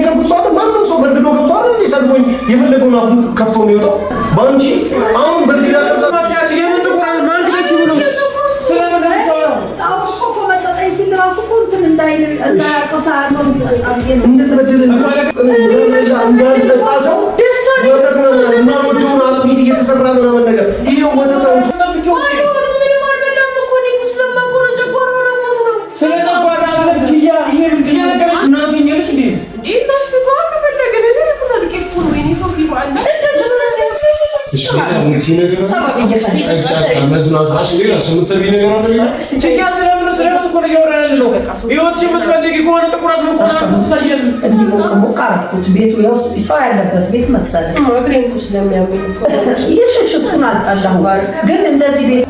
የነገርኩት ሰው ማንም ሰው በርግዶ ገብቶ አይደል ይሰድቦኝ የፈለገውን አፉን ከፍቶ የሚወጣው ባንቺ አሁን በርግዳ ተጣጣች የምትቆራል ማንክለች ብሎ ሰው ያለበት ቤት መሰለኝ እሱን አልጣላሁም ግን እንደዚህ ቤት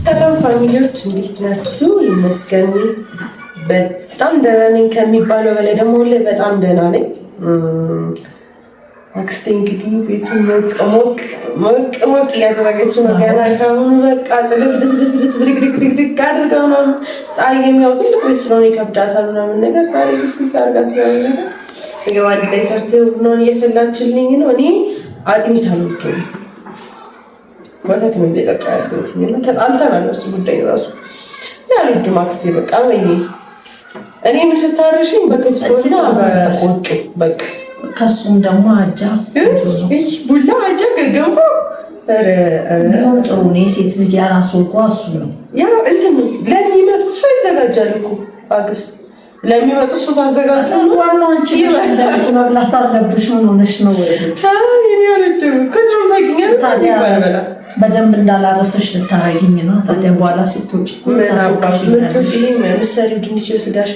ሰላም ፋሚሊዎች እንዴት ናችሁ? ይመስገን በጣም ደህና ነኝ ከሚባለው በላይ ደግሞ በጣም ደህና ነኝ። አክስቴ እንግዲህ ቤቱን ሞቅ እያደረገችው ነው። ገና ካሁኑ በቃ ጽድት ብድግድግ አድርገው ነው ፀሐይ የሚያው ትልቅ ቤት ስለሆነ ይከብዳታል ምናምን ነገር ዛሬ ክስክስ አድርጋት ምናምን ነገር አንድ ላይ ሰርተው ብሎን እየፈላችልኝ ነው። እኔ አጥሚት አልወድም ወተት ነው እየጠጣ ያለሁት እና ተጣልተናል እሱ ጉዳይ ራሱ አልወድም። አክስቴ በቃ ወይኔ እኔን ስታርሽኝ በክትፎና በቆጮ በቃ ከሱም ደግሞ አጃ ቡላ አጃ ገንፎ ጥሩ ነው። የሴት ልጅ ያራሱ እንኳ እሱ ነው ያ እንትን ለሚመጡት ሰው ይዘጋጃል እኮ አክስት ለሚመጡ ሰው ታዘጋጁ ነው። ዋናው አንቺ መብላት አለብሽ። ምን ሆነሽ ነው? እኔ አልወድም ከድሮም ታውቂኛለሽ በደንብ እንዳላረሰሽ ልታረጊኝ ነው። ታዲያ በኋላ ስትወጪ ምሳሌው ድንች በስጋሽ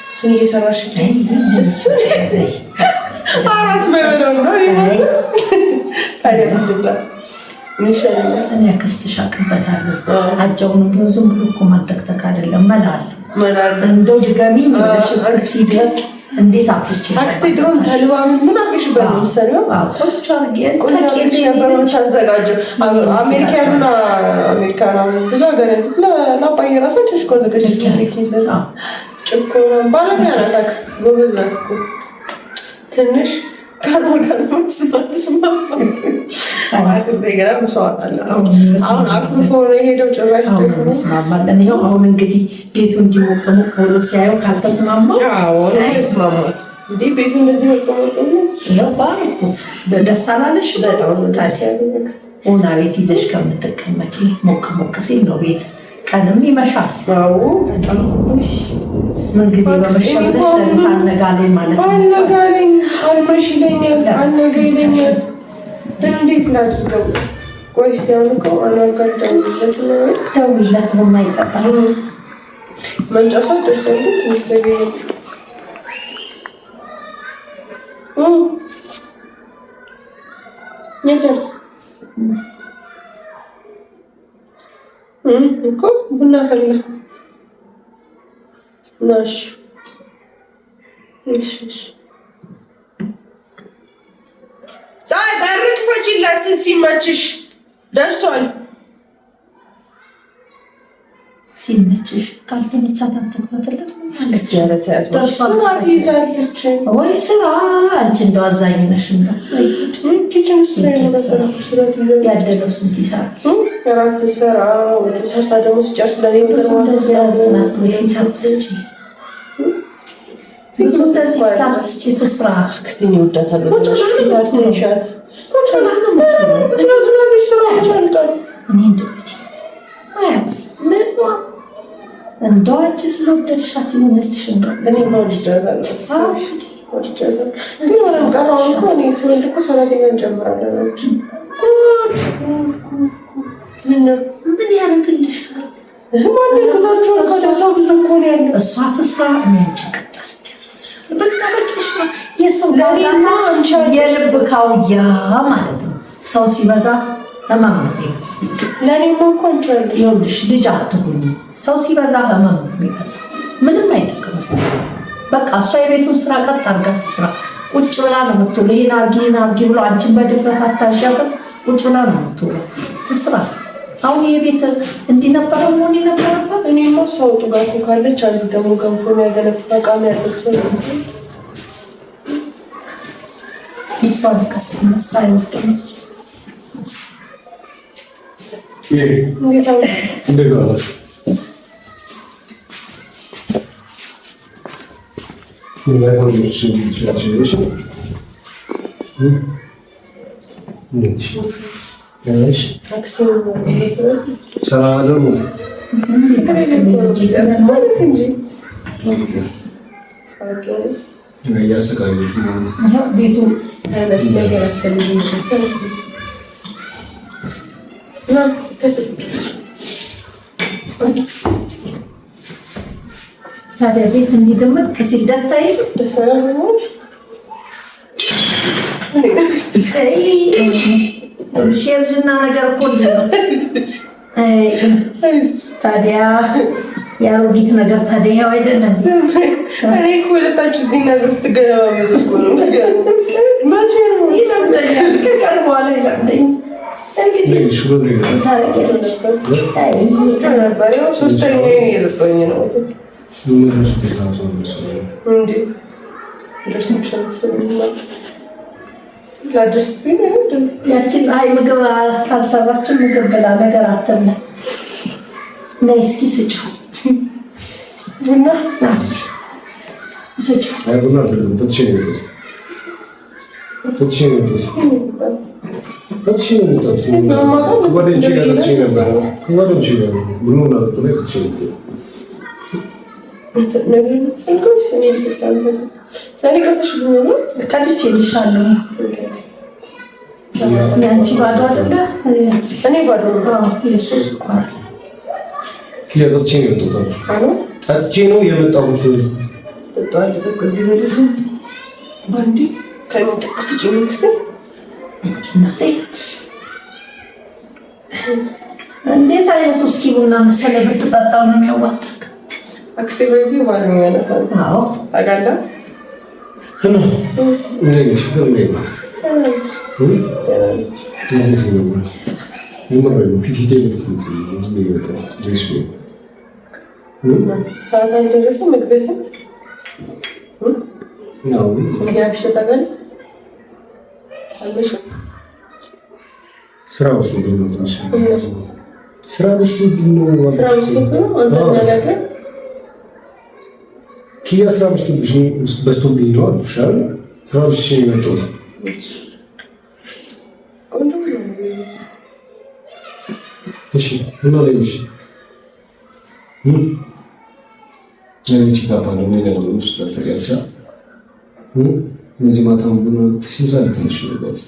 እሱን እየሰራሽ እሱ አራስ በበለው ነው ታዲያ ምንድብላ እኔ አክስትሽ አቅበታለሁ። አጃውን ብሎ ዝም ብሎ እኮ ማተክተክ አይደለም መላል እንደው ድጋሚ ብለሽ እስክትይ ድረስ እንዴት አፍልቼ አክስቴ ድሮም ተልባ ምን አገሽ በሚሰሪው ቆንጆ አርገን ቆንጆ ነበርሽ አዘጋጁ አሜሪካና ብዙ ሀገር ለአባዬ ራሳቸው ኮዘገሽ ይልከለ ጭኮ ባለሙያ ታክስ በበዛት እኮ ትንሽ ካርቦን መስማት አክስቴ ገና መስዋዕት አሁን አኩርፎ ነው የሄደው ጭራሽ ደግሞ መስማማለን። ይኸው አሁን እንግዲህ ቤቱ እንዲሞቅ ብሎ ሲያየው ካልተስማማው ይስማማል እንዴ ቤቱ እንደዚህ ወጥቶ ነው ባርኩት ደስ አላለሽ? በጣም ሆና ቤት ይዘሽ ከምትቀመጪ ሞቅ ሲል ነው ቤት ቀንም ይመሻል። አዎ በጣም ምን ጊዜ በመሸለሽ አነጋለኝ ማለት ነው። አነጋለኝ አልመሽለኛል አነጋለኛል እንዴት ላድርገው? ቆይስ ያልኩ ደውይለት ቡና ይጠጣል። መንጫሳ ደርሰንት ምትገኝ የደርስ እኮ ቡና ፈላ ናሽ እሺ ዛይ በርክ ፈጪላት ሲመችሽ ደርሷል። ሲመችሽ ካልተመቻት አትፈተለት ማለት ያለታት ስራት ይዛለች ወይ ስራ አንቺ እንደው አዛኝ ነሽ እንደው ኪችን ስራት ይዛለች ያደለው ስንት ይሰራል ራት ሲሰራ ወጥ ሰርታ ደግሞ ሲጨርስ ለኔ ተናት ታትስቺ ተስራ ክስቲኒ ወዳታለ ታትንሻት እንደው አንቺ ስለወደድሻት ይሆንልሽ እኔ ነው ልጅታለሁ ግን ወለም ቀራው እኮ እኔ ስወልድ እኮ ሰራተኛ እንጨምራለን ምን ያደርግልሻል? ማን ይከዛችሁ ከደሳው እኮ ነው ያለው እሷ ተስራ እኔ አንቺ ቀጣል በቃ በቃሽ የሰው ለኔና አንቺ የልብ ካውያ ማለት ነው። ሰው ሲበዛ ህመም ነው የሚበዛው። ለኔማ እኮ አንቺ ያለሽ ይኸውልሽ ልጅ አትሁኝ። ሰው ሲበዛ ህመም ነው የሚበዛው። ምንም አይጠቅምም። በቃ እሷ የቤቱን ስራ ቀጥ አድርጋ ትስራ። ቁጭ ብላ ነው የምትውለው። ይሄን አርጊ ብሎ አንቺን በድፍረት አታሻፍም። ቁጭ ብላ ነው የምትውለው። ትስራ። አሁን የቤት እንዲህ ነበረ መሆን የነበረበት። እኔማ ሰውጡ ጋር እኮ ካለች አንዱ ደግሞ ገንፎ የሚያገነፋ ቃሚ ያጠቅሰ ይፋ ነገር ሲነሳ አይወድም እሱ። ቤቱ ታዲያ ቤት እንዲደመቅ ሲል ደስ አይልም? ደስ አይልም? ሼርጅና ነገር እኮ ነው። ታዲያ የአሮጊት ነገር ታዲያ ያው አይደለም። እኔ እኮ ሁለታችሁ እዚህ ነገር ስትገለባበጡ እኮ ነው ነገር መቼ ነው ይለምደኛል። ከቀን በኋላ ይለምደኝ። እንግዲህ ታረቂያለሽ ነበር ያው ሶስተኛ እየጠጣኝ ነው እንዴ ደርስምሻል ስለሚባል ያቺ ፀሐይ ምግብ አልሰራችም። ምግብ ብላ ነገር አትብላ። ነይ እስኪ ስጪው ቡና ስጪው። ቡና አልፈልግም። ቀድቼልሻለሁ። ያንቺ ባዶ አይደለ? እኔ ባዶ ነው። የእሱ ስኳር ጠጥቼ ነው የመጣሁት። እንዴት አይነት ውስኪ ቡና መሰለ ብትጠጣው ነው የሚያዋጣው። አክሴ በዚህ ባለሙያ ናት። አዎ ታውቃለህ። ሰዓት አልደረሰም። መግቢያ ሰዓት ስራ ውስጥ ኪያ ስራ በዝቶብኝ ነው አሉ። ስራ ውስጥ የመጣሁት እሺ እና ለይሽ ቺካፓ ነው ነገር ውስጥ ተፈቀሰ እነዚህ ማታም ቡና ትሽዛል ትንሽበት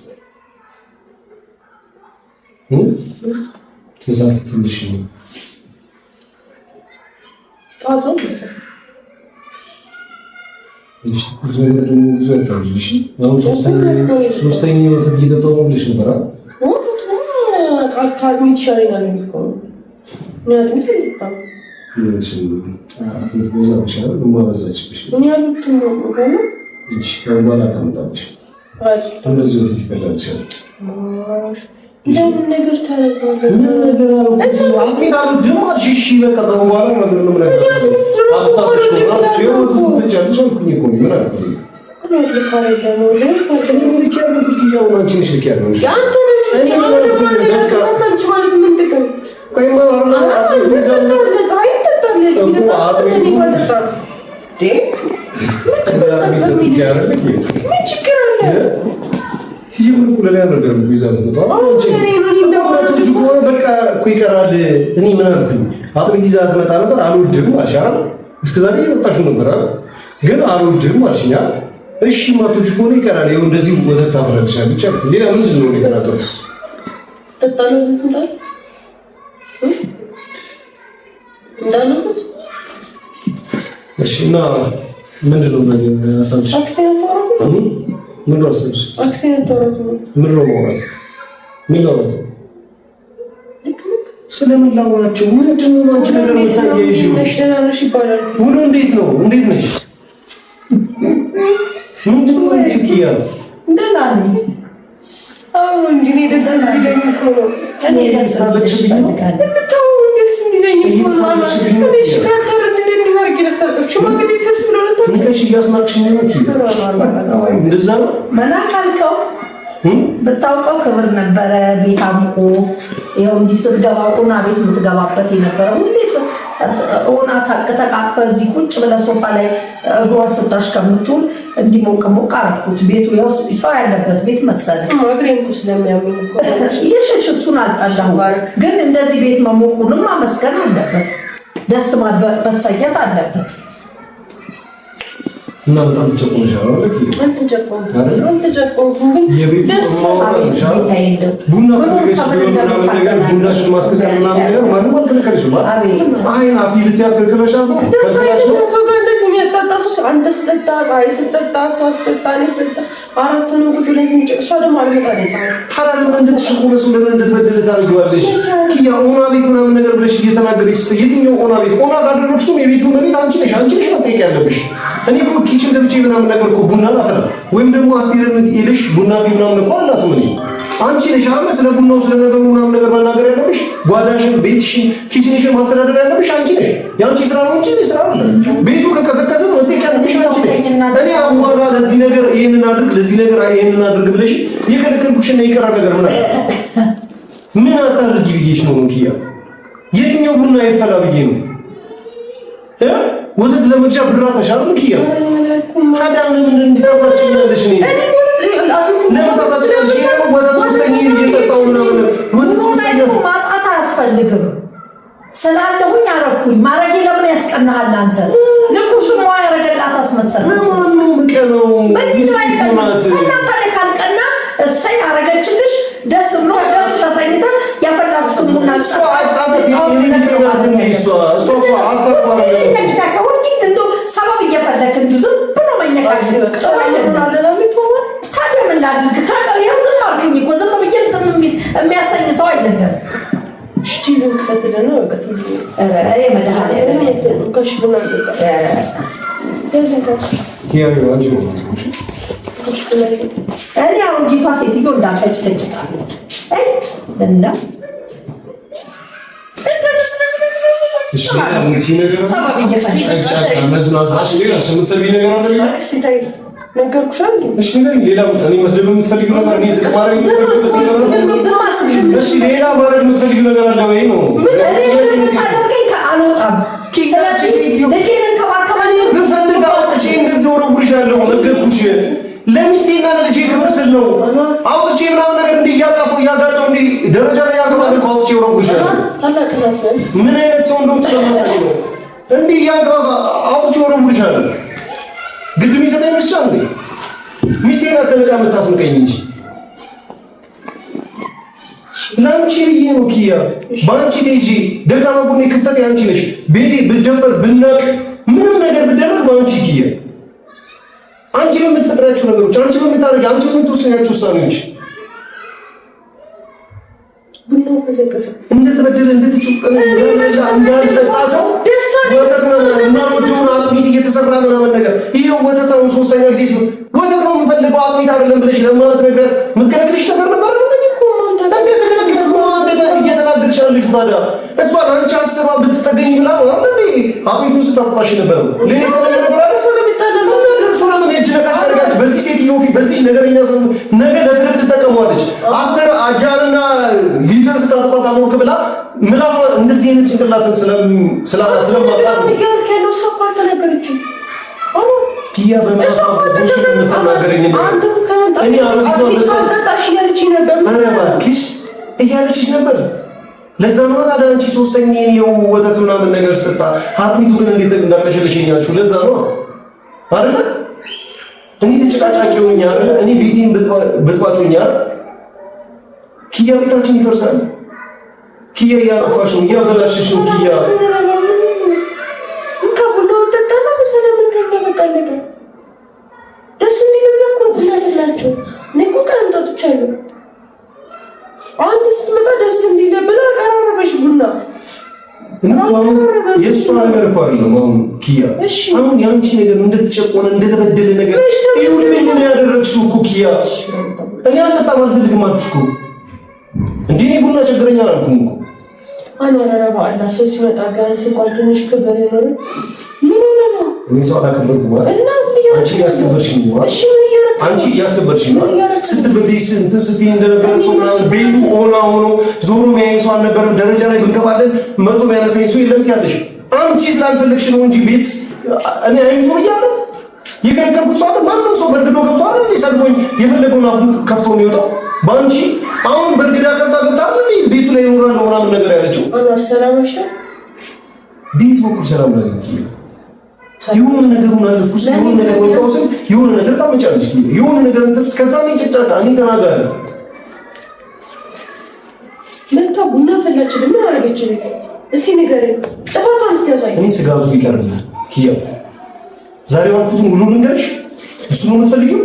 ትዛል ትንሽ ነው ታዞ እሺ ብዙ ታውጂሽ አሁን ሶስተኛ ወተት እየጠጣሁልሽ ነበር አይደል? ወተቱ አጥቃት ይሻለኛል የሚቆም ምክንያቱም ተልጣው አጥንት በዛ ይችላል ማበዛችብሽ ምክንያቱም ነው እሺ ከበኋላ ታመጣለሽ እንደዚህ ወተት ይፈልጋል ለምን ነገር ታረጋለህ? ምን ነገር አለው? አጥሚት አልወድም አልሽ። እሺ በቃ ተው በኋላ ማዘን ነው ማለት ነው። አጥፋሽ ነው ሲወጡ ትቻለሽ አልኩኝ እኮ ምን አልኩኝ? ምን ልካረለ ነው ለምን ልኪያለሁ ልኪያው ነው አንቺ ነሽ ልኪያለሁ እሺ አንተ ነሽ እኔ በቃ አንተ ማለት ምን ጥቅም ቆይማ ምን ችግር አለ? ሲጀምር እኮ ለሌላ ነገር ነው ይዛት ነው በቃ እኮ ይቀራል። እኔ ምን አልኩኝ? አጥሚት ይዛት መጣ ነበር አልወድም አልሻል። እስከዛሬ የጠጣሽው ነበር አይደል? ግን አልወድም አልሽኛ። እሺ ማቶች ከሆነ ይቀራል። ይኸው እንደዚህ ወተት ታፈራልሻለች ብቻ ሌላ ምንድን ነው የሚቀራው? ተጣለው እንታል እንዳሉት እሺ እና ምንድን ነው አሳብሽ? አክሲደንት ታረፉ ምን ነው አሳብሽ? አክሲደንት ታረፉ ምን ነው ማለት ምን ነው ስለምን ላወራቸው? ምንድን ነው አንቺ ነገር የምታያይሽው? ውሎ እንዴት ነው? እንዴት ነሽ? ምንድን ነው አንቺ ኪያ? ደህና ነኝ። አሁን እንጂ እኔ ደስ እንዲለኝ እኮ ነው። እኔ ደስ እንዲለኝ እንድታው ደስ እንዲለኝ እኮ ነው። እኔ ሽካከር እንዴት አድርጌ ላስታውቅሽ? ሽማግሌ ሰብስ ብለውታ ንቀሽ እያስናቅሽኝ ነው ኪያ። እንደዛ ነው መናቅ አልከው። ብታውቀው ክብር ነበረ። ቤት አምቆ ይኸው እንዲህ ስትገባ ቁና ቤት የምትገባበት የነበረው ሁሌ ሆና ተቃቅፈ እዚህ ቁጭ ብለህ ሶፋ ላይ እግሯን ስታሽ ከምትውል እንዲሞቅ ሞቅ አደረኩት። ቤቱ ያው ሰው ያለበት ቤት መሰለ። ማግሬን ኩስ ለሚያምኑ ይሽሽ እሱን አልጣላም፣ ግን እንደዚህ ቤት መሞቁንም ማመስገን አለበት፣ ደስ መሰኘት አለበት። እና በጣም ተጨቆንሻል አይደል? አልተጨቆንኩም፣ ግን ደስ ቡና ቡናሽን ማስከተል ምናምን ነገር ማንም አልከለከለሽም። ፀሐይን አፊ ልትያስከለከለሻል። ሰው ጋር እንደዚህ የሚያጣጣ ሰው አንተ ስጠጣ፣ ፀሐይ ስጠጣ፣ እሷ ስጠጣ፣ እኔ ስጠጣ አራት ነው ቁጭ ብለን ስንጨቅ እሷ ደግሞ አልመጣለች። ታዲያ ለምን እንድትሸቁ ሰው ለምን እንድትበደል ታደርጊዋለሽ? ያ ኦና ቤት ምናምን ነገር ብለሽ እየተናገረች የትኛው ኦና ቤት? ኦና ካደረግሽው የቤቱ መቤት አንቺ ነሽ መጠየቅ ያለብሽ። እኔ እኮ ኪችን ገብቼ ምናምን ነገር እኮ ቡና ላፈላ ወይም ደግሞ አስቴርን ሄደሽ ቡና ፊ ምናምን እኮ አላትም። እኔ አንቺ ነሽ አለ ስለ ቡናው ስለ ነገሩ ምናምን ነገር መናገር ያለብሽ። ጓዳሽን፣ ቤትሽን፣ ኪችንሽን ማስተዳደር ያለብሽ አንቺ ነሽ። የአንቺ ስራ ነው እንጂ ስራ አይደለም። ቤቱ ከቀዘቀዘ መጠየቅ ያለብሽ አንቺ ነሽ። እኔ አሟራ ለዚህ ነገር ይሄንን አድርግ ለዚህ ነገር ይሄንን አድርግ ብለሽ የከለከልኩሽና የቀረ ነገር ምን አታድርጊ ብዬሽ ነው ኪያ? የትኛው ቡና ይፈላ ብዬ ነው? ወተት ለመግዣ ብር አተሻል ኪያ? ታዲያ ለምን እንድታሳጭኛለሽ? እኔ ለምን ታሳጭኛለሽ? ወተት ሶስተኛ እየጠጣሁ ምናምን ወተት ሶስተኛ ማጣት አያስፈልግም። ስላለሁኝ አረኩኝ ማረጌ ለምን ያስቀናሃል አንተ? ልኩሽን ዋ ያረገላት አስመሰል ለማን ነው ምቀነው? ሚስቱናት እና ታዲያ ካልቀና እሰይ አረገችልሽ ደስ ብሎ ደስ ተሰኝታ ያፈላችሁት ቡና እሷ አጣበት የሚቀናት እሷ አጣባ ሰበብ እየፈለክ እንዲሁ ዝም ብሎ መኘቃሽ ታዲያ ምን ላድርግ? ካቀሪያም ዝም አልኩኝ እኮ ዝም ብዬ ዝም የሚያሰኝ ሰው አይደለም። ሽቲሉን ከተደነ ወቀት መድኃኒዓለም ጋሽ ቡና ይጣ እኔ አሮጊቷ ሴትዮ እንዳልፈጭለጭታለች እና ሌላ ማድረግ የምትፈልጊው ነገር አለ ወይ ነው? አልወጣም ለሚስቴና ለልጄ ክብር ስል ነው አውጥቼ ምናምን ነገር እንዲህ እያጣፈው እያጋጨው እንዲህ ደረጃ ላይ ያገባል እኮ አውጥቼ ወረውርሻለሁ። ምን አይነት ሰው እንደሆነ ስለማውቀው ነው እንዲህ እያጋባ አውጥቼ ወረውርሻለሁ። ግድ የሚሰጠኝ ብቻ እንዴ ሚስቴን አትንቃ የምታስንቀኝ እንጂ ለአንቺ ብዬ ነው ኪያ። በአንቺ ቴጂ ደካማ ጎኔ ክፍተት ያንቺ ነሽ። ቤቴ ብደፈር ብናቅ ምንም ነገር ብደረግ በአንቺ ኪያ አንቺ በምትፈጥራቸው ነገሮች አንቺ በምታደርጊ አንቺ በምትወስኛቸው ውሳኔዎች እንደተበደለ እንደተጨቆነ እንዳልጠጣ ሰው ወተት ነው አጥሚት እየተሰራ ምናምን ነገር ይሄው ወተት ነው። ሶስተኛ ጊዜ ወተት ነው የምፈልገው አጥሚት አይደለም ብለሽ ለማለት ነግረት የምትከለክልሽ ነገር ነበር ነው እየተናገርሽ ያለሽ ታዲያ እሷ አንቺ አስባ ብትጠገኝ ብላ አጥሚቱን ስታጥፋሽ ነበር። ሌላ ነገር ነገር አለ ለምን እጅ ነካሽ ታደርጋለች? በዚህ ሴትዮ ፊት በዚህ ነገርኛ ሰው ነገ ለስድብ ትጠቀመዋለች። አስር አጃንና ሊትር ስታጠጣ ታሞክ ብላ ምላሷ እንደዚህ አይነት ጭንቅላትን ስለማጣት ያልከው ሰው አልተናገረች። ኪያ በመጣ ቡሽ የምትናገረኝ እኔ አሮጊቷ ተጣጣሽ ያለች ነበር። ኧረ እባክሽ እያለችሽ ነበር። ለዛ ነው ታዲያ አንቺ ሶስተኛ የው ወተት ምናምን ነገር ስጣ አጥሚቱ ግን እንዴት እንዳቀሸለሽኛችሁ ለዛ ነው አይደል? እኔ ተጨቃጫቂውኛ አይደል? እኔ ቤቴን በጥባጮኛ ኪያ ቤታችን ይፈርሳል። ኪያ ያፋሽ ነው ያበላሽሽ ነው ኪያ ከቡና ወጣና በሰላም እንደነበቀለቀ ደስ እንዲልና ቆንጆላችሁ ንቁ ቀንጣቶቻለሁ አንተ ስትመጣ ደስ እንዲል ብላ አቀራረበሽ ቡና የእሷ ነገር እኮ አይደለም። አሁን ኪያ አሁን የአንቺ ነገር እንደተጨቆነ እንደተበደለ ነገር ይሁን ምን ያደረግሽው እኮ ኪያ እኔ አልጠጣም አልፈልግም አልኩሽ እኮ እንዴ እኔ ቡና ቸገረኝ አላልኩም እኮ አኖራራ በአላ ሰው ሲመጣ ጋር ስቋል ትንሽ ክብር ይኖር ምን ነው እኔ ሰው አላከበርኩም ማለት አንቺ ያስከበርሽኝ ነው አንቺ ያስከበርሽኝ ነው ስትበደይ እንትን ስትይ እንደነበረ ሰው ቤቱ ሆኖ ዞሮ የሚያይ ሰው አልነበረም ደረጃ ላይ ብንከባለን መቶ የሚያነሳኝ ሰው የለም ያለሽ አንቺ ስላልፈለግሽ ነው እንጂ ቤት እኔ አይምጡ እያለሁ የከለከልኩት ሰው አለ ማንም ሰው በርግዶ ገብቷል እንዴ ሰድቦኝ የፈለገውን አፉን ከፍቶ የሚወጣው ባንቺ አሁን በርግዳ ከፍታ ገብቷል እንዴ ቤቱ ላይ ይኖራል ነው ምናምን ነገር ያለችው አላህ ሰላምሽ ቤት በኩል ሰላም ነው የሆነ ነገሩን አለፍኩስ የሆነ ነገር ወጣውስ የሆነ ነገር ታመጫለሽ የሆነ ነገር እንተስ ከዛ ነው ጭጫቃ እኔ ተናጋሪ ለታ ቡና ፈላች ምን አረጋች እስቲ ንገረኝ ጥፋቷን እስቲ ያሳይ እኔ ስጋቱ ይቀርልኝ ኪያ ዛሬ ዋልኩትን ሁሉ ልንገርሽ እሱ ነው የምትፈልጊው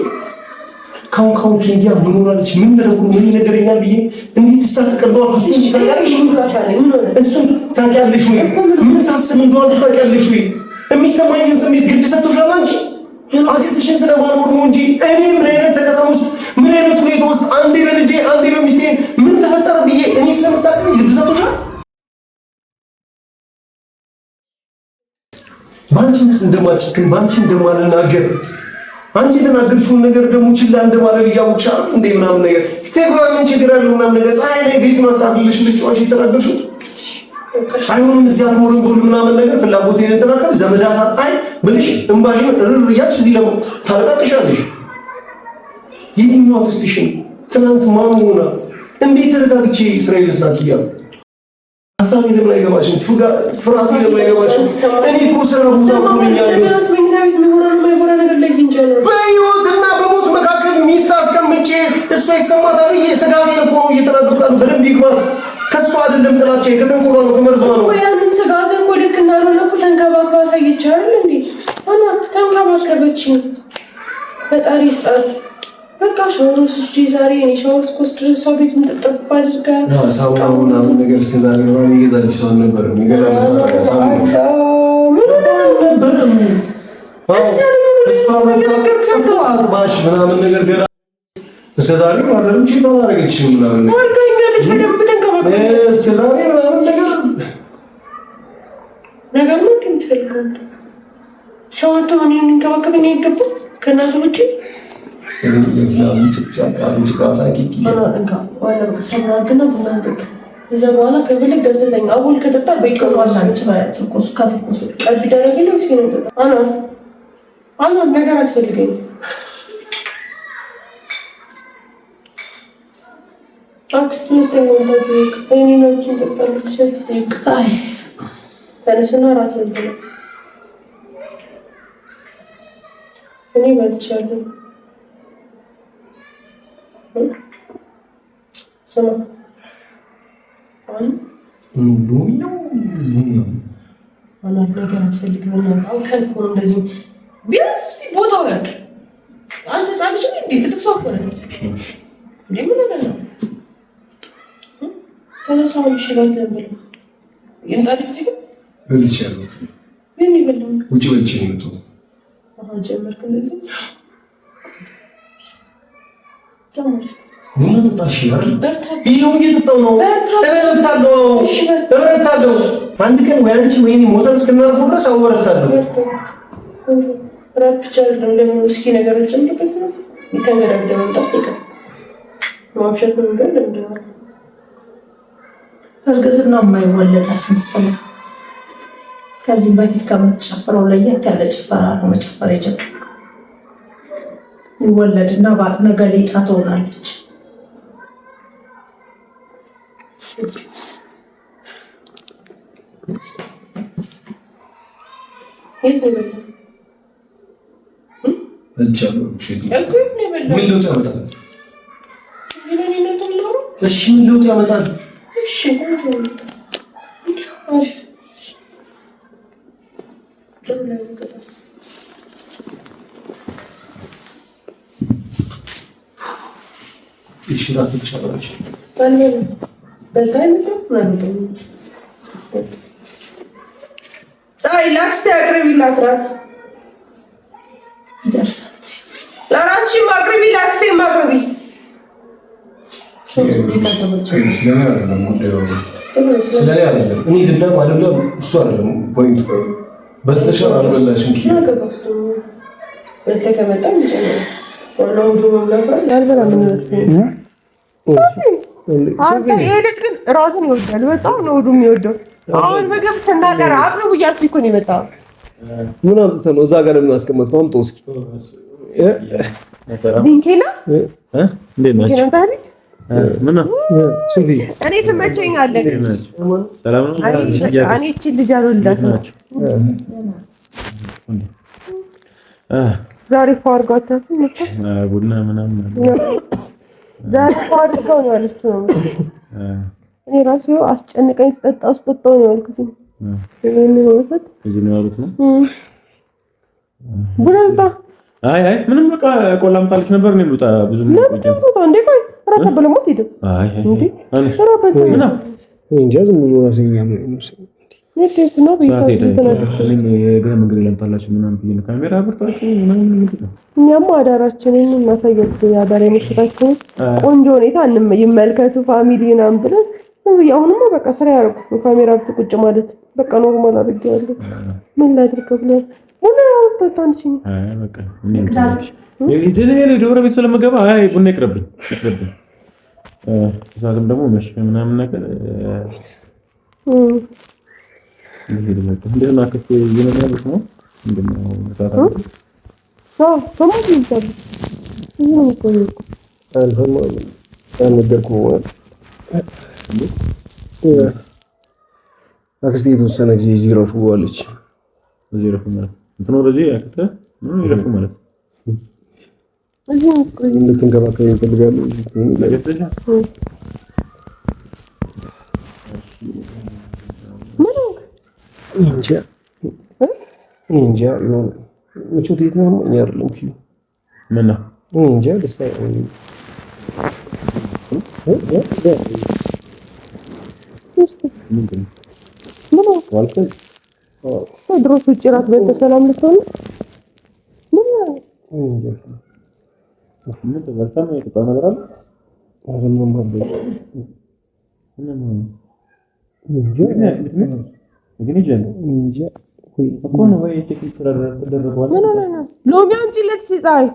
ካውን ኪያ ምን ሆናለች ምን ተደርጎ ምን ይነገረኛል ብዬ እንዴት ተሳቀቀለው አልኩስ እሱ ታውቂያለሽ ወይ ምን ሳስብ እንደሆነ ታውቂያለሽ ወይ የሚሰማኝን ስሜት ግድ ሰጥቶሻል አንቺ አክስትሽን ስለማልወድ ነው እንጂ እኔ ምን አይነት ሰቀቀን ውስጥ ምን አይነት ሁኔታ ውስጥ አንዴ በልጄ አንዴ በሚስቴ ምን ተፈጠረ ብዬ እኔ ስለመሳቀቅ ግድ ሰጥቶሻል ባንቺስ እንደማልጨክን ባንቺ እንደማልናገር አንቺ የተናገርሽውን ነገር ደግሞ ችላ እንደማለል እያወቅሽ እንዴ ምናምን ነገር ተግባምን ችግር አለው ምናምን ነገር ፀሐይ ላይ ቤት ማስተካከልሽ ልጅዋሽ የተናገርሽው አይሆንም እዚያ ተሞርን ቦል ምናምን ነገር ፍላጎቴን ተናከር ዘመዳ ሳጣይ ብልሽ እንባሽን እርር እያልሽ እዚህ ለምን ታረጋግሻለሽ የትኛው አክስትሽን ትናንት ማሙና እንዴት ተረጋግቼ እስራኤል ሳኪያ አሳቢ ለምን አይገባሽም ፍራስ ለምን አይገባሽም እኔ እኮ ስራ ቦታ በህይወትና በሞት መካከል ሚስት አስቀምጬ እሷ ይሰማታል የስጋቴን እኮ እየተናገርኩ በደንብ ይግባት ከሷ አይደለም ጥላቻ ከተንኮሏ ነው ከመርዟ ነው ያንን ስጋት እኮ ልክ እንዳልሆነ እኮ ተንከባክባ አሳየቻል እንዴ አና ተንከባከበችኝ ፈጣሪ ይስጣት በቃ ሻወር ስጂ ዛሬ እኔ ሻወር ስኮስት ሰው ቤት እንጠጣባ አድርጋ ሳውና ምናምን ነገር እስከ ዛሬ ነው የሚገዛልሽ ሰው ነበር የሚገዛልሽ ሰው ነበር እሷ አጥባሽ ምናምን ነገር ገና እስከ ዛሬ ማዘርም ቺ ባላረገች ምናምን ወርጋኛለች በደንብ ተንከባከበ እስከ ዛሬ ምናምን ነገር ነው ትፈልጋለህ ሰውቱ እኔን እንከባከበኝ አይገባ ከናቱ ውጪ የዝናብ ጭቃ ሳቂቂ ሰብራግና ቡና እንጠጣ እዛ በኋላ ከበለግ ገብተተኛ አሁን ከጠጣ በይቀርዋላንች ማለት ነው ከተቆሱ ቀልብ ዳረገለው ሲነው አና ነገር አትፈልገኝ አክስቱ ተንገንታጁ እኔናችን ተጣልኩ አይ ተነስና ራት እንበላ እኔ ባልቻለሁ ሰማ አና ነገር አትፈልግም አውቀን እኮ እንደዚህ ቢያንስ እስቲ ቦታው ያውቅ አንተ ጻልሽ እንዴ ትልቅ ሰው እኮ ነህ እንዴ ምን ነው ተነሳው ይሽራት ነበር ይምጣል እዚህ ግን በልቻለሁ ምን ይበላል ውጪ ወልቼ ነው የምትው አሁን ጀመርክ እንደዚህ ተማሪ ቡና ተጣሽ አይደል በርታ ይሄው እየጠጣው ነው እበረታለሁ አንድ ቀን ወይ አንቺ ወይኔ ሞተን እስክናርፍ ድረስ አወረታለሁ ራፕ ቻርጅ ለምን እስኪ ነገር ጨምርበት ነው ይተገዳደም እንጠብቅ ማውሸት ነው እንደው እርግዝና የማይወለድ አስመሰለ ከዚህ በፊት ከምትጨፍረው ለየት ያለ ጭፈራ ነው መጨፈር የጀመረው ይወለድና ነገ ሌጣ ትሆናለች የት ነው የበላው በልቻለሁ ምን ለውጥ ያመጣል እሺ ምን ለውጥ ያመጣል እሺ አሪፍ እሺ ራት ተቻላችሁ በልበል በልታይ ምንም በይ ላክስቴ አቅርቢላት እራት ይደርሳል። ለራስሽም አቅርቢ ላክስቴም አቅርቢ። ስለኔ አይደለም እኔ ልብላም አይደለም እሱ አይደለም ፖይንት በልተሻል አልበላሽም ከመጣም ይጨምራል። ዋናው ጆ መብላት ያልበላ ምን አንተ ይሄ ልጅ ግን ራሱን ይወዳል። በጣም ነው ወዱ የሚወደው። አሁን ምግብ ስናቀር አቅርቡ እያልኩኝ እኮ ነው የመጣው። ምን አምጥተህ ነው እዛ ጋር የምናስቀምጠው? አምጣው እስኪ ዲንኬና እንዴት ናችሁ? ምን ነው ሱፊ እኔ ትመቸኛለህ። ሰላም ነው? እኔ እቺ ልጅ አልወልዳትም። ዛሬ ፋርጋታችሁ ቡና ምናምን ዛሬ ፋርጋው ነው ያለችው ነው። እኔ ራሴ አስጨንቀኝ ስጠጣው ነው ያልኩት። እኔ ወጣት እዚህ ነው ያሉት ነው ቡናታ አይ ምንም በቃ ቆላም ታልክ ነበር ነው የሚሉት ብዙ ነው እንዴ ቆይ ራስ በለሞት ሄደ አይ እንዴ ራበት ነው እንጃ ዝም ብሎ ራስኛ ነው ነው ቢሳው ምግብ ለምታላችሁ ምናምን ብዬ ነው ካሜራ አብርታችሁ ምናምን ነው። እኛማ አዳራችንን እናሳያችሁ ያዳሬ ምሽታችን ቆንጆ ሁኔታ ይመልከቱ ፋሚሊ ምናምን ብለን አሁንማ በቃ ስራ ያደርጉ ካሜራ ቁጭ ማለት በቃ ኖርማል አድርጌዋለሁ። ምን ላድርገው ብለን ቡና ተጣንሽኝ በቃ ደብረ ቤት ስለምገባ ቡና ይቅርብኝ። እዛም ደግሞ መሽ ምናምን ነገር እንደና ከፍ የነገርኩት ነው እንደምን ታታ ሰማት ይንታል ነው ቆይ አልፈማም አልነገርኩም ማለት አክስቴ የተወሰነ ጊዜ እዚህ ረፉ ብላለች። እዚህ ረፉ ማለት እንትኑ ወደዚህ አክተ ምን ይረፉ ማለት እዚህ ቆይ እንድትንከባከብ ይፈልጋሉ። ለገተሻ እንጃ ይሁን ምቾት የተማመኝ አይደለም ኪዩ ምን ነው እንጃ ደስ አይልም። ምን ዋልከኝ ድሮስ ውጭ ራት በተሰላም ልትሆን ምን ተበልተን የጠጣ ነገር አለ አረም ማለት እንጃ እኮ ነው ወይ ቼክ ተደረገዋል። ሎሚ አንቺለት ሲጻይ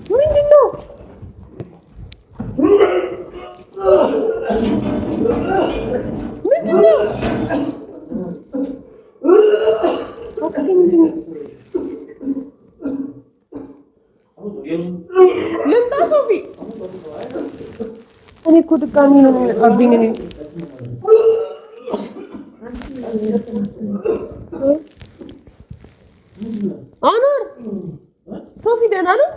ምንድነው? ልምጣ ሶፊ እኔ እኮ ድጋሚ ነው የሚመጣብኝ። እኔ አኖር ሶፊ ደህና ነው?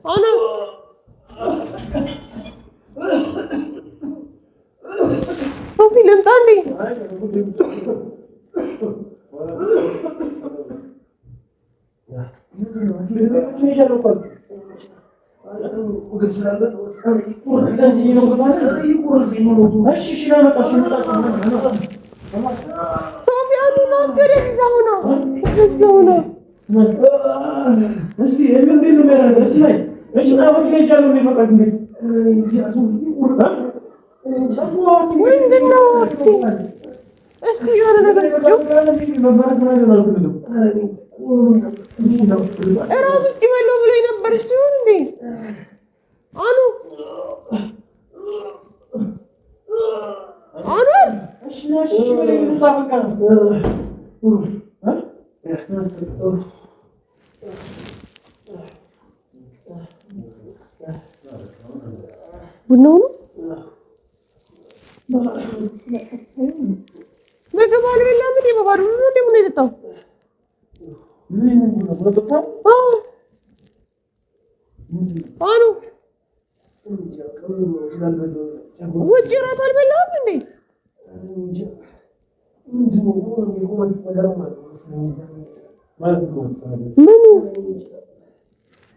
አኑ ሶፊ ልምጣ እንዴ? ቡናው ነው ምግብ አልበላም እንዴ? በባዶ ነው እንዴ? ምን የጠጣው? አኑ ውጭ እራት አልበላህም እንዴ? ምኑ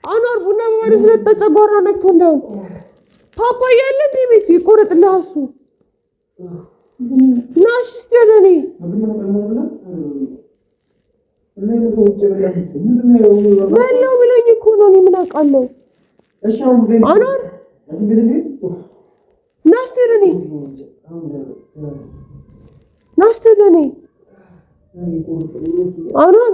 አኗር ቡና በማለት ስለጠጣ ጨጓራ ነክቶ እንደው ፓፓያ አለ እንዴ ቤት ይቆረጥልህ እሱ ናሽ እስቲ ወደ እኔ በላው ብለኝ እኮ ነው። እኔ ምን አውቃለሁ? አኗር ና እስቲ ወደ እኔ ና እስቲ ወደ እኔ አኗር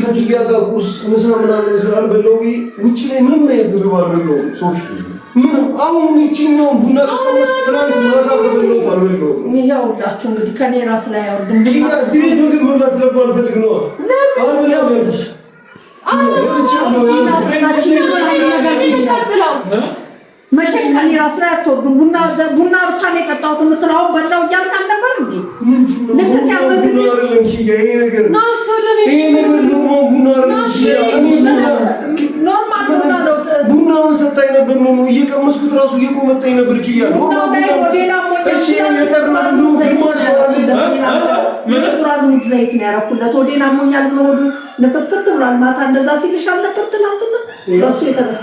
ከኪያ ጋር ቁርስ ምሳ ምናምን ስላልበላሁ ውጭ ላይ ምንም አይነት ዝርብ አልበላሁም። ሶፊ ምንም አሁን ይቺኛው ቡና ትናንት ማታ በበላሁት አልበላሁም። ይኸው ሁላችሁ እንግዲህ ከኔ ራስ ላይ አውርድም። እዚህ ቤት ምግብ መብላት ስለማልፈልግ ነው። አልበላም ያልኩሽ መቼም ከኔ ራስ ላይ አትወርዱም። ቡና ብቻ ነው የጠጣሁት የምትለው አሁን በላው እያልክ አልነበር እንዴ? ልክ ሲያመን ጊዜ ይሄ ነገር ኖርማል ቡና ነው። ቡናውን ሰጣኝ ነበር ነው እየቀመስኩት ራሱ እየቆመጠኝ ነበር። ኪያ ቁራዝሙት ዘይት ነው ያደረኩለት። ወዴን አሞኛል ብሎ ሆዱ ንፍትፍት ብሏል። ማታ እንደዛ ሲልሽ አልነበር ትናንትና? በእሱ የተነሳ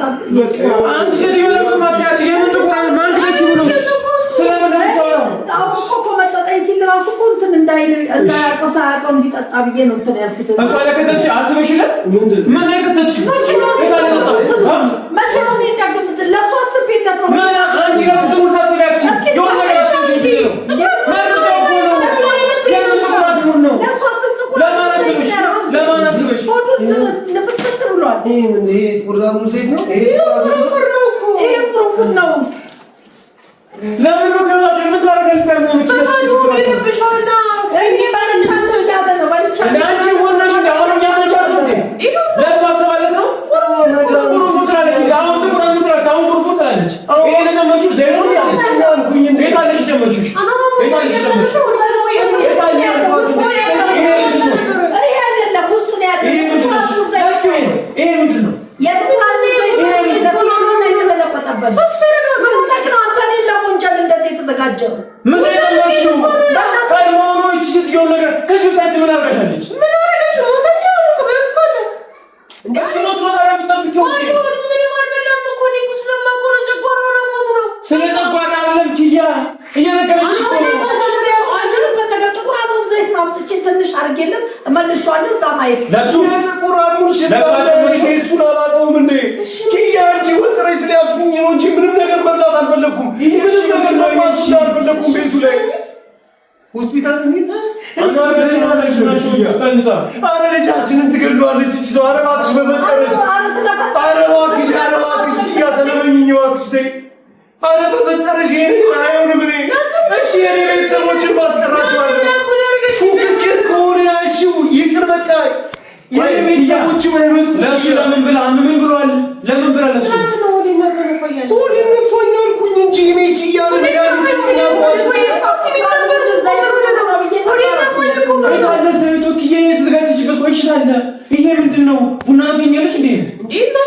መጠጠኝ ሲል ራሱ እኮ እንትን እንዳያውቀው ሳያውቀው እንዲጠጣ ብዬ ነው እንትን ያልኩት። መቼ ነው የሚያጋግምት? ለእሱ አስቤለት ነው። ንፍትፍት ብሏል። ይሄ ቁርዛሙ ሴት ነው። ይሄ ፕሮፉን ነው። ለምን ነው ምን ታረጋለች? ሆስፒታል አረ ልጃችንን ትገድሏለች እቺ ሰው። አረ እባክሽ በመጠረሽ አረ እባክሽ ኪያ ተለመኝኝ እባክሽ ተይ። አረ በመጠረሽ ይሄ ነገር አይሆንም። እኔ እሺ የኔ ቤተሰቦችን ማስቀራቸዋለሁ። ፉክክር ከሆነ ያልሺው ይቅር በቃ የኔ ቤተሰቦች አይመጡ። ለሱ ለምን ብላ ምን ብሏል? ለምን ብላ ለሱ ሆዴ ነፋኝ አልኩኝ እንጂ እኔ ኪያ ይሄ ምንድን ነው? ቡና ትኛለሽ እንዴ? እንዴት ነው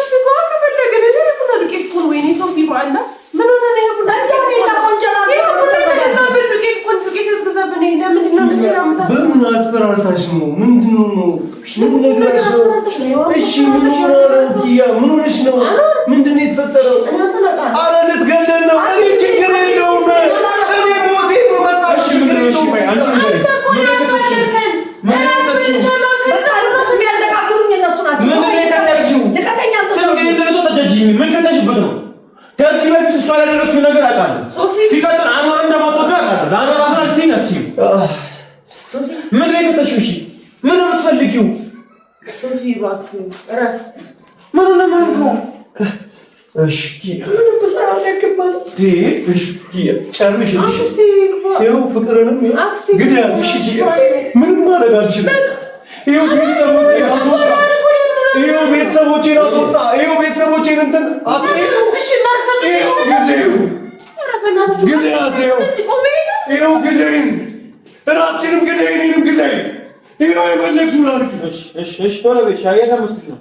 ከፈለገ ነገር ቡና ዱቄት እኮ ወይኔ ሶፊ ባላ ምን ሆነ ነው? ቡና በምን አስፈራርታሽ ነው? ምንድን ነው? ምን ነገርሽ ነው? እሺ ምን ሆነሽ ኪያ? ምን ሆነሽ ነው? ምንድን ነው የተፈጠረው? አረ ልትገለን ነው? እኔ ችግር የለውም። እኔ ሞቴ መጣሽ ችግር የለውም። አንቺ ምን ከተሽበት ነው? ከዚህ በፊት እሷ ያደረገችው ነገር አውቃለሁ። ሲቀጥል አኗር እንደማትወዳ አውቃለሁ። ለአኗር አስራ ልትይኝ አትችይም። እረፍ። ምን ነው ማለት ነው? እሺ ምን በሰላም ያከባል እሺ ጨርሽ እሺ ይኸው ፍቅርንም ግን ያልሽ ምንም ማድረግ አልችልም። ይኸው ቤተሰቦቼን አስወጣ። ይኸው ቤተሰቦቼን አስወጣ። ይኸው ቤተሰቦቼን እንትን አትይው። እሺ ማርሰጥ ይኸው ግዴው ግዴያቸው ይኸው ግዴኝ ራስሽንም ግዴኝ እኔንም ግዴኝ ይኸው የፈለግሽውን አድርጊ። እሺ ቶሎ በይ። እየተመትኩሽ ነው።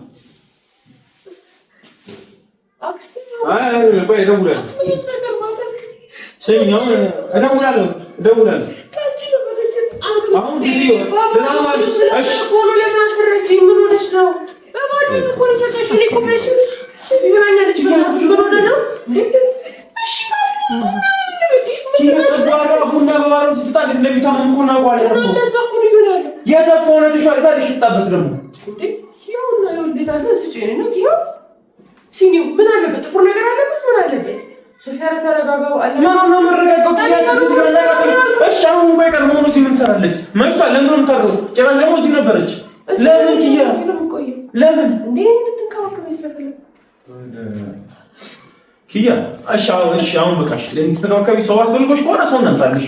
እደውላለሁ። አሁን ቪዲዮ ቡና በባሮ ስትጣል እንደሚታመም እኮ እናውቀዋለን። ሲኒው ምን አለበት? ጥቁር ነገር አለበት? ምን አለበት? ሶፊያ ተረጋጋው አለ። ምን ነው መረጋጋው? እሺ አሁን ባይቀር ምን ነው ምን ሰራለች? መሽቷል። ለምን ነው የምታረው? ጭራሽ ደግሞ እዚህ ነበረች። ለምን ኪያ ለምን እንዴ እንድትንከባከብ ይስፈልግ ኪያ? እሺ አሁን በቃሽ። ለምትንከባከቢ ሰው አስፈልጎሽ ከሆነ ሰው እናንሳልሽ።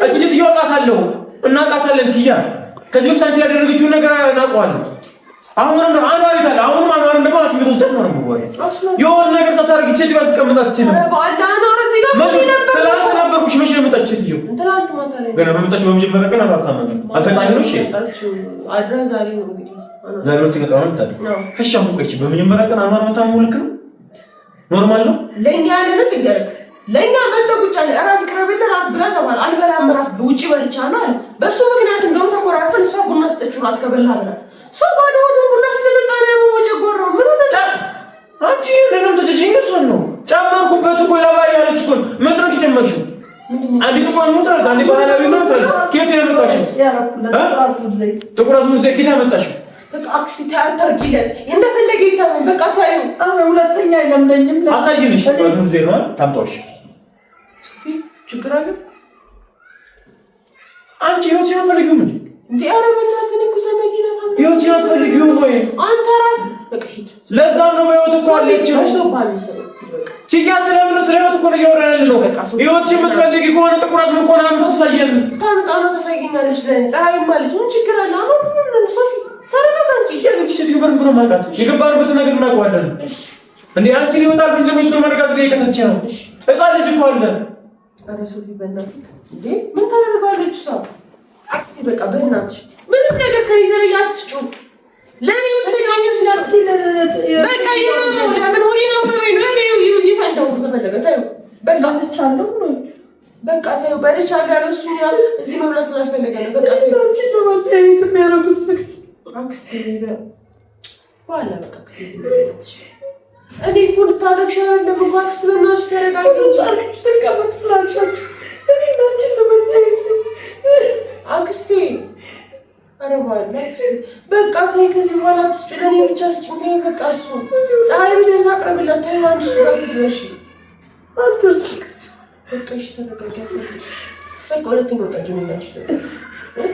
እጅ ይወጣታለሁ እናቃታለን ኪያ። ከዚህ በፊት አንቺ ያደረገችውን ነገር እናውቀዋለን። አሁንም አንዋር ይታል። አሁንም አንዋርን ደግሞ አጥሚት ወስደሽ ነው ማለት የሆነ ነገር ታታርጊ ሴት ጋር ተቀምጣች ሴት ነው ባላ አንዋር እዚህ ጋር ምን ነበር? ትላንት ነበርኩሽ። መቼ ነው የመጣችው ሴትዮ? ትላንት ማታ ላይ ገና በመጣች በመጀመሪያ ቀን አባታማኝ አጋጣሚ ነው። እሺ አድራ ዛሬ ነው እንግዲህ ዛሬ ነው ተቀጣው ማለት ነው። እሺ አሁን ቆይቼ በመጀመሪያ ቀን አንዋር መታሙ ልክ ነው ኖርማል ነው። ለኛ ያለን ልንገርህ፣ ለኛ መጣ ቁጭ አለ እራት ይቀርብልህ እራት ብላ ተባለ። አልበላም እራት ውጪ በልቻለሁ አለ። በሱ ምክንያት እንደውም ተቆራርጠን እሷ ቡና ስጠችው እራት ከበላህ ብላ ሰው ባዶ ቡና ስለጠጣ ነው ወጀጎሮ ምን ሆነ? አንቺ ለምን ተጀጂኝ ነው ጨመርኩበት እኮ ለባይ ያለች እኮ ምን ነው ጀመርሽው? አንዴ ጥቋን ሙታል አንዴ ባህላዊ ነው ታል ከየት ያመጣሽው? ጥቁር አዝሙድ ከየት ያመጣሽው? በቃ አክሲ ታንተር ጊለ እንደፈለገ ይታመን በቃ ታዩ ሁለተኛ አይለምደኝም አሳይንሽ ጥቁር ዜሮ ታምጣሽ ችግር አለ አንቺ ህይወት ያፈልጊው ምን እንዴ? ኧረ በእናትህ እኮ ዘመዴና ታም ህይወት ያፈልጊው ወይ አንተ ራስ በቃ ሂድ። ለዛም ነው በህይወት እኮ አለች ነው ኪያ ስለምን ነው ስለህይወት እኮ ነው ያወራን ነው። ህይወት የምትፈልጊ ከሆነ ጥቁር አዝሙድ እኮ ነው ተሳየን ታምጣና ተሳየኛለሽ ለኔ ፀሐይ ማለት ምን ችግር አለ? አሁን ሶፊ ተረጋጋ እንጂ ይሄን ሴት ይገባን ብሎ ማጣት የገባንበት ነገር እናውቀዋለን። እንዴ አንቺ ሊወጣ ፊት ለምን ነው መረጋጋት ላይ ከተቸ ነው ህፃን ልጅ እኮ አለ። ኧረ ሶፊ በእናትህ እንዴ ምን ታደርጋለች ሰው አክስቴ በቃ በእናትሽ ምንም ነገር ከኔ ላይ አትጩ። ለኔ ወሰኛኝ ስላልሲ በቃ ይሄን ነው ለምን ሆሪ ነው በበይ ነው ለኔ ይፈንዳው ተፈለገ ታዩ በቃ ተቻለው ነው በቃ ታዩ በልቻለሁ ያለው እሱ ያለ እዚህ መብላት ስላልፈለገ ነው በቃ ታዩ አንቺ ነው ማለት የሚያረጉት አክስቴ ዋላ በቃ አክስቴ እኔ እኮ ልታረግሻለሁ ለምን አክስት በእናትሽ ተረጋጊ እንጂ አልኩሽ ተቀመጥ ስላልሻችሁ እኔ አንቺ ለመለየት አክስቴ ኧረ በኋላ በቃ ተይ ከዚህ በኋላ አትስጪ ለእኔ ብቻ ስጪኝ ተይ በቃ እሱ ፀሐይ ብቻ ታቅርብላት ተይ አንቺ እሱ ጋር ትድረሽ አትርስ በቃ እሺ ተረጋጊ በቃ ሁለተኛው ቀን ጀምራሽ